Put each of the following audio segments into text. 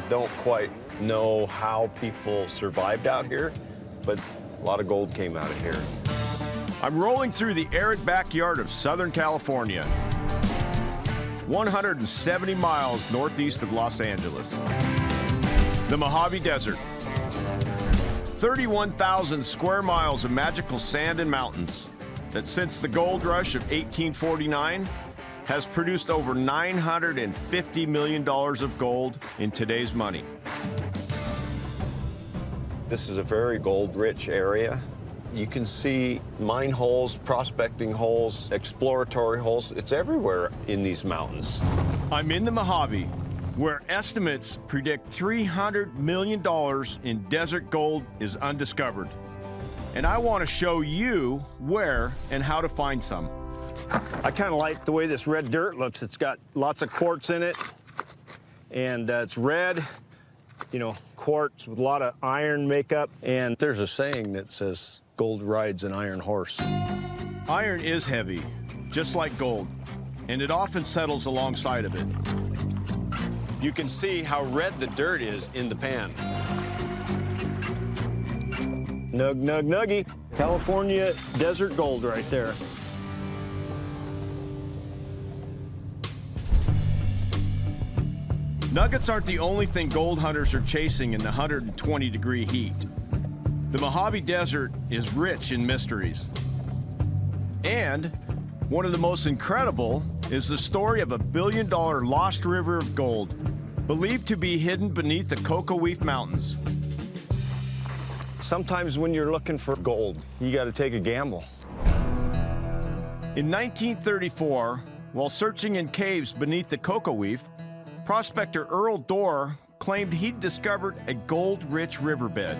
don't quite know how people survived out here, but a lot of gold came out of here. I'm rolling through the arid backyard of Southern California, 170 miles northeast of Los Angeles. The Mojave Desert. 31,000 square miles of magical sand and mountains that since the gold rush of 1849 has produced over $950 million of gold in today's money. This is a very gold-rich area. You can see mine holes, prospecting holes, exploratory holes. It's everywhere in these mountains. I'm in the Mojave, where estimates predict $300 million in desert gold is undiscovered. And I want to show you where and how to find some. I kind of like the way this red dirt looks. It's got lots of quartz in it, and it's red, you know, quartz with a lot of iron makeup. And there's a saying that says, gold rides an iron horse. Iron is heavy, just like gold, and it often settles alongside of it. You can see how red the dirt is in the pan. Nug, nug, nuggy. California desert gold right there. Nuggets aren't the only thing gold hunters are chasing in the 120-degree heat. The Mojave Desert is rich in mysteries. And one of the most incredible is the story of a billion-dollar lost river of gold, believed to be hidden beneath the Cocoa Leaf Mountains. Sometimes when you're looking for gold, you got to take a gamble. In 1934, while searching in caves beneath the Cocoa Leaf, prospector Earl Dorr claimed he'd discovered a gold-rich riverbed.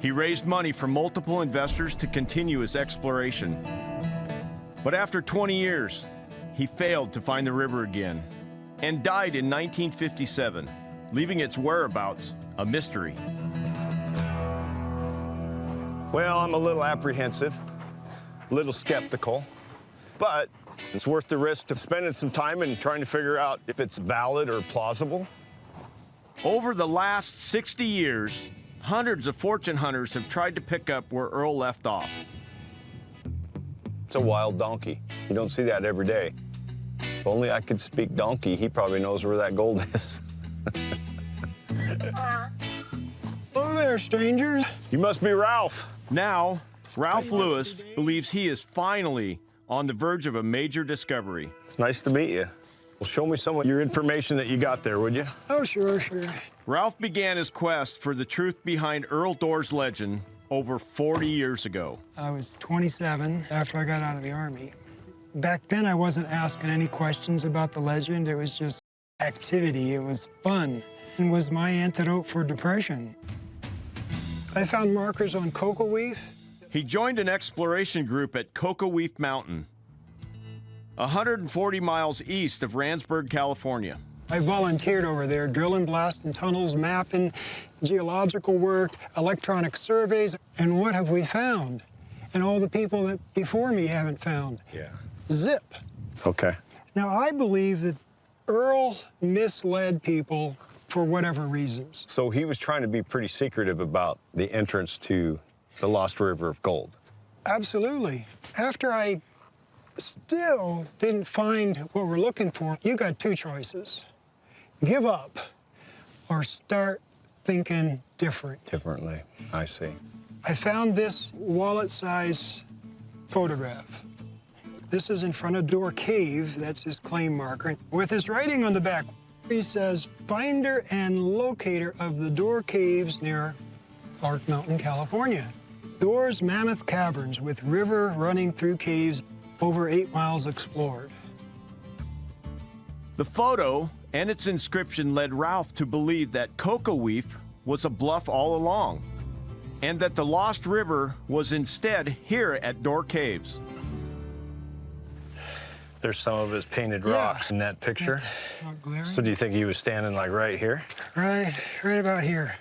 He raised money from multiple investors to continue his exploration. But after 20 years, he failed to find the river again and died in 1957, leaving its whereabouts a mystery. Well, I'm a little apprehensive, a little skeptical, but it's worth the risk of spending some time and trying to figure out if it's valid or plausible. Over the last 60 years, hundreds of fortune hunters have tried to pick up where Earl left off. It's a wild donkey. You don't see that every day. If only I could speak donkey, he probably knows where that gold is. Hello there, strangers. You must be Ralph. Now, Ralph Lewis believes he is finally on the verge of a major discovery. Nice to meet you. Well, show me some of your information that you got there, would you? Oh, sure. Ralph began his quest for the truth behind Earl Dorr's legend over 40 years ago. I was 27 after I got out of the Army. Back then, I wasn't asking any questions about the legend. It was just activity. It was fun. It was my antidote for depression. I found markers on Cocoa Leaf. He joined an exploration group at Cocoa Leaf Mountain, 140 miles east of Randsburg, California. I volunteered over there, drilling, blasting tunnels, mapping, geological work, electronic surveys. And what have we found? And all the people that before me haven't found. Yeah. Zip. Okay. Now, I believe that Earl misled people for whatever reasons. So he was trying to be pretty secretive about the entrance to the Lost River of Gold. Absolutely. After I still didn't find what we're looking for, you got two choices. Give up or start thinking Differently, I see. I found this wallet-size photograph. This is in front of Door Cave, that's his claim marker, with his writing on the back. He says, finder and locator of the Door Caves near Clark Mountain, California. Door's mammoth caverns with river running through caves, over 8 miles explored. The photo and its inscription led Ralph to believe that Cocoa Leaf was a bluff all along, and that the Lost River was instead here at Door Caves. There's some of his painted rocks in that picture. Not glaring. So do you think he was standing like right here? Right about here.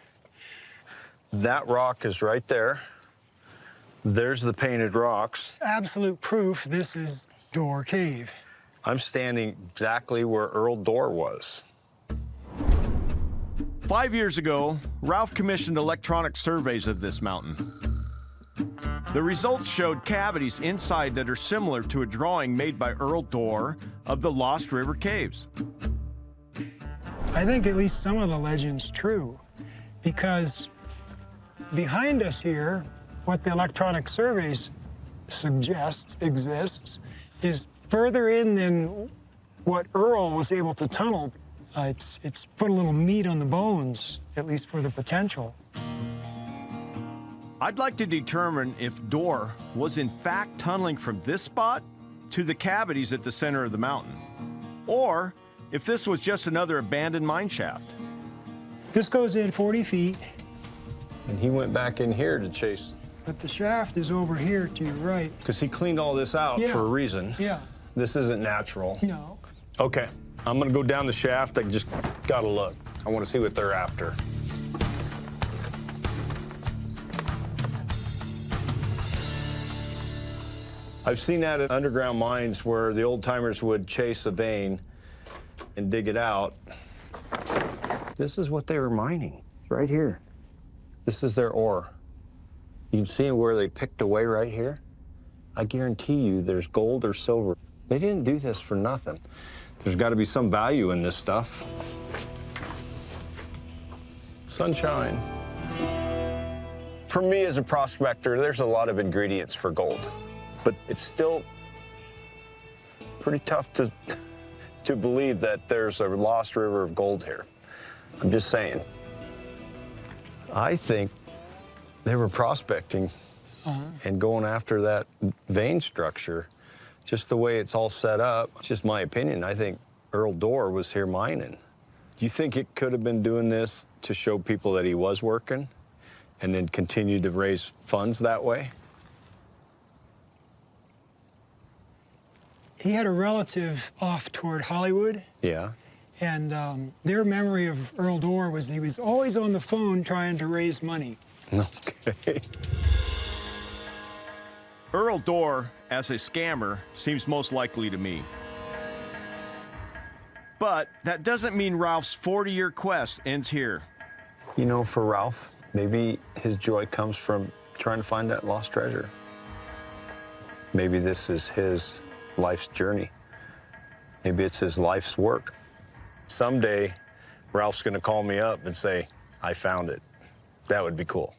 That rock is right there. There's the painted rocks. Absolute proof this is Door Cave. I'm standing exactly where Earl Dorr was. 5 years ago, Ralph commissioned electronic surveys of this mountain. The results showed cavities inside that are similar to a drawing made by Earl Dorr of the Lost River Caves. I think at least some of the legend's true, because behind us here, what the electronic surveys suggest exists is further in than what Earl was able to tunnel. It's put a little meat on the bones, at least for the potential. I'd like to determine if Dorr was in fact tunneling from this spot to the cavities at the center of the mountain, or if this was just another abandoned mine shaft. This goes in 40 feet, And he went back in here to chase, but the shaft is over here to your right. because he cleaned all this out Yeah. for a reason. Yeah, This isn't natural. no. Okay, I'm gonna go down the shaft. I just gotta look. I wanna see what they're after. I've seen that at underground mines where the old timers would chase a vein and dig it out. This is what they were mining, right here. This is their ore. You can see where they picked away right here. I guarantee you there's gold or silver. They didn't do this for nothing. There's got to be some value in this stuff. Sunshine. For me as a prospector, there's a lot of ingredients for gold, but it's still pretty tough to believe that there's a lost river of gold here. I'm just saying. I think they were prospecting and going after that vein structure, just the way it's all set up. It's just my opinion. I think Earl Dorr was here mining. Do you think it could have been doing this to show people that he was working and then continue to raise funds that way? He had a relative off toward Hollywood, Yeah. and their memory of Earl Dorr was he was always on the phone trying to raise money. Okay. Earl Dorr, as a scammer, seems most likely to me. But that doesn't mean Ralph's 40-year quest ends here. You know, for Ralph, maybe his joy comes from trying to find that lost treasure. Maybe this is his life's journey. Maybe it's his life's work. Someday, Ralph's gonna call me up and say, I found it. That would be cool.